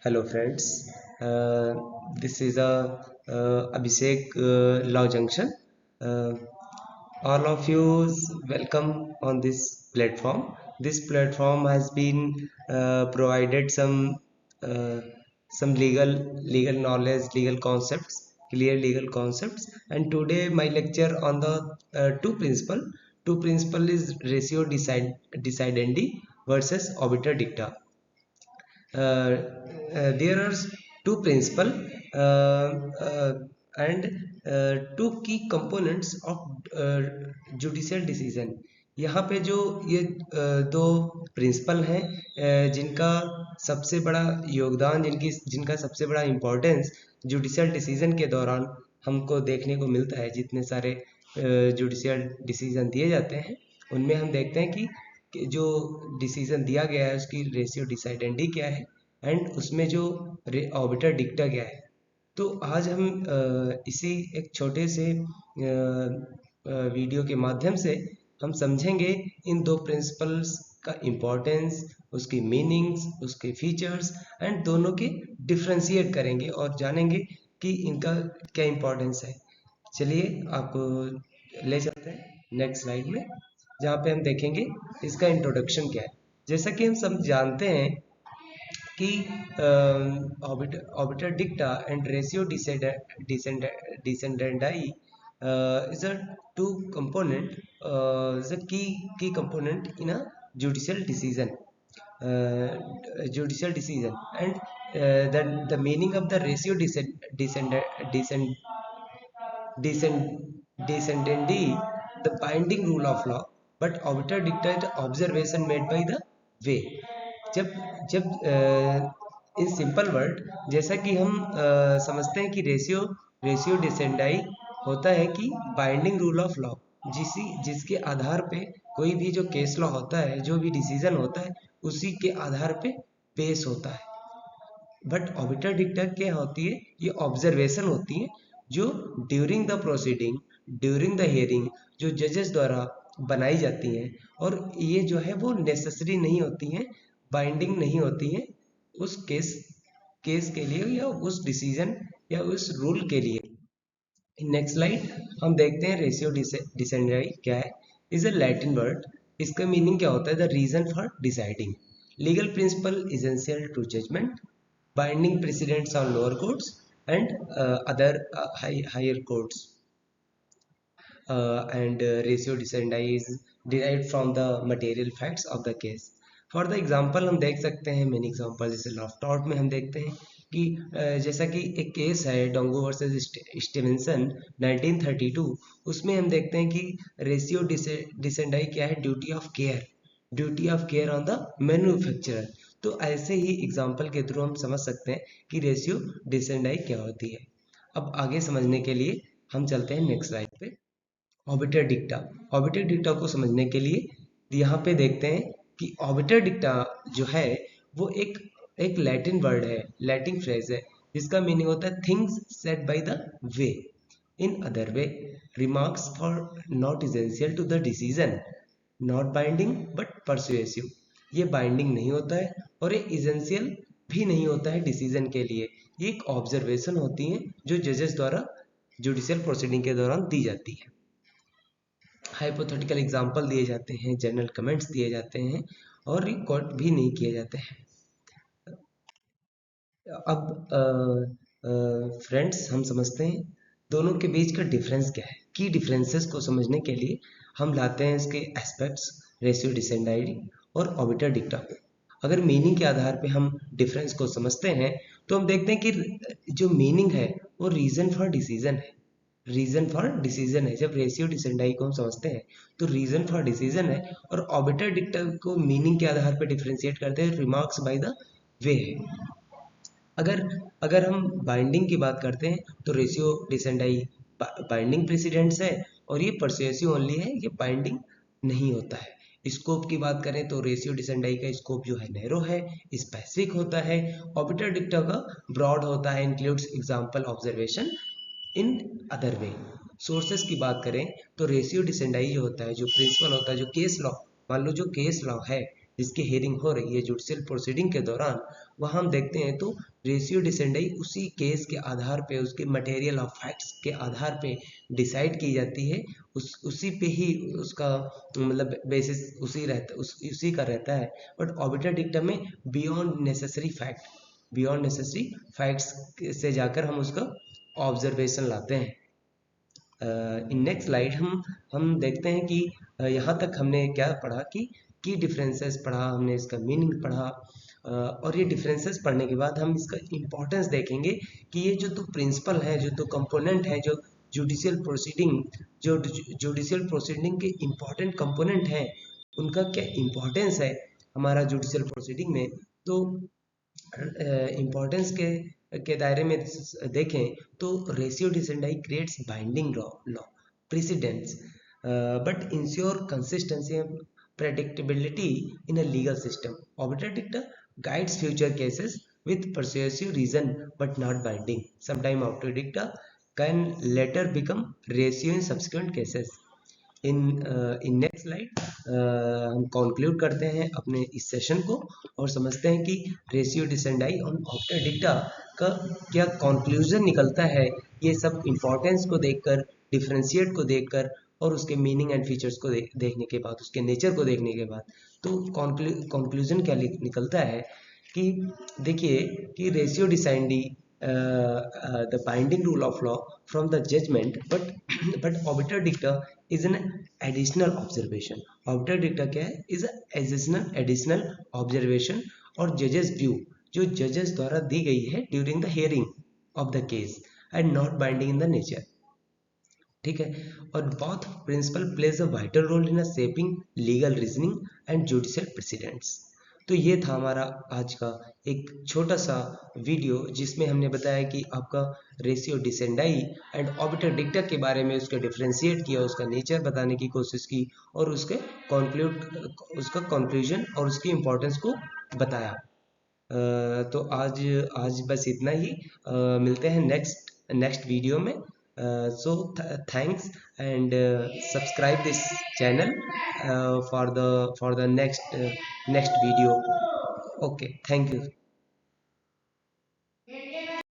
Hello friends, this is Abhishek Law Junction. Uh, all of you welcome on this platform. This platform has been provided uh, some legal knowledge, legal concepts, clear legal concepts. And today my lecture on the two principle. Two principle is ratio decidendi versus obiter dicta. There are two principal uh, uh, and two key components of judicial decision. यहाँ पे जो ये दो principal हैं, जिनका सबसे बड़ा योगदान, जिनका सबसे बड़ा इम्पोर्टेंस जुडिशियल डिसीजन के दौरान हमको देखने को मिलता है। जितने सारे जुडिशियल डिसीजन दिए जाते हैं उनमें हम देखते हैं कि जो डिसीजन दिया गया है उसकी रेशियो डिसाइडेंडी क्या है एंड उसमें जो ऑर्बिटर डिक्टा क्या है। तो आज हम इसी एक छोटे से वीडियो के माध्यम से हम समझेंगे इन दो प्रिंसिपल्स का इम्पोर्टेंस, उसकी मीनिंग्स, उसके फीचर्स एंड दोनों के डिफ्रेंशिएट करेंगे और जानेंगे कि इनका क्या इम्पोर्टेंस है। चलिए आपको ले चलते हैं नेक्स्ट स्लाइड में, जहाँ पे हम देखेंगे इसका इंट्रोडक्शन क्या है। जैसा कि हम सब जानते हैं कि obiter dicta and ratio decidendi is a two component is a key component in a judicial decision and then the meaning of the ratio descend, descendendi the binding rule of law but obiter dicta is the observation made by the way। जब जब in simple word, जैसा कि हम समझते हैं कि ratio ratio डिसेंडाई होता है कि बाइंडिंग रूल ऑफ लॉ, जिसके आधार पे कोई भी जो केस लॉ होता है, जो भी डिसीजन होता है, उसी के आधार पे बेस होता है। बट ऑबिटर डिक्टा क्या होती है? ये ऑब्जर्वेशन होती है जो during the proceeding, during the hearing जो जजेस द्वारा बनाई जाती हैं, और ये जो है वो नेसेसरी नहीं होती हैं, बाइंडिंग नहीं होती हैं उस केस के लिए या उस डिसीजन या उस रूल के लिए। नेक्स्ट स्लाइड हम देखते हैं रेशियो डिसेंडेंडाई क्या है। Is a Latin word. इसका मीनिंग क्या होता है? The reason for deciding, legal principle essential to judgment, binding precedents on lower courts and other higher courts, and ratio decidendi is derived from the material facts of the case। For the example हम देख सकते हैं many example, जैसे law of tort में हम देखते हैं कि जैसा कि एक केस है डोंगो वर्सेस स्टीवेंसन 1932, उसमें हम देखते हैं कि रेशियो डिसेंडाई क्या है? Duty of care, duty of care on the manufacturer. तो ऐसे ही एग्जाम्पल के थ्रू हम समझ सकते हैं कि रेशियो डिसेंडाई क्या होती है। अब आगे समझने के लिए हम चलते हैं नेक्स्ट स्लाइड पे। ऑबिटर डिक्टा, ऑबिटर डिक्टा को समझने के लिए यहाँ पे देखते हैं कि ऑबिटर डिक्टा जो है वो एक लैटिन वर्ड है, लैटिन फ्रेज है, जिसका मीनिंग होता है things said by the way, in other way, remarks for not essential to the decision, not binding but persuasive. ये बाइंडिंग नहीं होता है और ये इसेंशियल भी नहीं होता है डिसीजन के लिए। ये एक ऑब्जर्वेशन होती है जो जजेस द्वारा जुडिशियल प्रोसीडिंग के दौरान दी जाती है। हाइपोथेटिकल एग्जाम्पल दिए जाते हैं, जनरल कमेंट्स दिए जाते हैं और रिकॉर्ड भी नहीं किए जाते हैं। अब फ्रेंड्स हम समझते हैं दोनों के बीच का डिफरेंस क्या है। की डिफरेंसेस को समझने के लिए हम लाते हैं इसके एस्पेक्ट्स, रेशियो डिसेंडाई और ऑबिटर डिक्टा को। अगर मीनिंग के आधार पे हम डिफरेंस को समझते हैं तो हम देखते हैं कि जो मीनिंग है वो रीजन फॉर डिसीजन है, रीजन फॉर डिसीजन है। जब रेशियो डिसेंडाई को हम समझते हैं तो रीजन फॉर डिसीजन है, और ऑबिटर डिक्टा को मीनिंग के आधार पर डिफरेंशिएट करते हैं, रिमार्क्स बाय द वे है। अगर अगर हम बाइंडिंग की बात करते हैं तो रेशियो डिसेंडाई बाइंडिंग प्रेसिडेंट्स है और ये परसुएसिव ओनली है, ये बाइंडिंग नहीं होता है। स्कोप की बात करें तो रेशियो डिसेंडाई का स्कोप जो है नैरो है, स्पेसिफिक होता है। ऑबिटर डिक्टा का ब्रॉड होता है, इंक्लूड्स एग्जांपल ऑब्जर्वेशन इन अदर वे। सोर्सेस की बात करें तो रेशियो डिसेंडाई जो होता है, जो प्रिंसिपल होता है, जो केस लॉ, मान लो जो केस लॉ है जिसकी हेयरिंग हो रही है जुडिशियल प्रोसीडिंग के दौरान, वहाँ हम देखते हैं तो रेशियो डिसेंडाई उसी केस के आधार पे, उसके मटेरियल ऑफ फैक्ट्स के आधार पे डिसाइड की जाती है। उसी पे ही उसका मतलब बेसिस उसी का रहता है। बट ऑबिटर डिक्टम में बियॉन्ड नेसेसरी फैक्ट्स से जाकर हम उसका ऑब्जर्वेशन लाते हैं। इन नेक्स्ट स्लाइड हम देखते हैं कि यहाँ तक हमने क्या पढ़ा कि की डिफरेंसेस पढ़ा, हमने इसका मीनिंग पढ़ा, और ये डिफरेंसेस पढ़ने के बाद हम इसका इम्पोर्टेंस देखेंगे कि ये जो दो प्रिंसिपल हैं, जो दो कंपोनेंट हैं, जो जुडिशियल प्रोसीडिंग जो जुडिशियल प्रोसीडिंग के इम्पोर्टेंट कंपोनेंट हैं, उनका क्या इम्पोर्टेंस है हमारा जुडिशियल प्रोसीडिंग में। तो इम्पोर्टेंस के दायरे में देखें तो ratio decidendi creates binding law precedents but ensure consistency and predictability in a legal system. Obiter dicta guides future cases with persuasive reason but not binding. Sometimes obiter dicta can later become ratio in subsequent cases. In next slide हम conclude करते हैं अपने इस session को और समझते हैं कि रेशियो डिसेंडाई और ऑप्टर डिक्टा का क्या कंक्लूजन निकलता है, ये सब इंपॉर्टेंस को देखकर, डिफरेंशिएट को देखकर और उसके मीनिंग एंड फीचर्स को देखने के बाद, उसके नेचर को देखने के बाद, तो कंक्लूजन क्या निकलता है कि देखिए कि ratio डिसेंडी the binding rule of law from the judgment, but obiter dicta is an additional observation. Obiter dicta क्या है? is a additional observation और judges view जो judges द्वारा दी गई है during the hearing of the case and not binding in the nature. ठीक है, और both principle plays a vital role in a shaping legal reasoning and judicial precedents. तो ये था हमारा आज का एक छोटा सा वीडियो जिसमें हमने बताया कि आपका रेशियो डिसेंडाई एंड ऑबिटर डिक्टा के बारे में उसका डिफरेंशिएट किया, उसका नेचर बताने की कोशिश की और उसका कंक्लूजन और उसकी इम्पोर्टेंस को बताया। तो आज बस इतना ही, मिलते हैं नेक्स्ट वीडियो में। So thanks and subscribe this channel for the next video. Okay, thank you.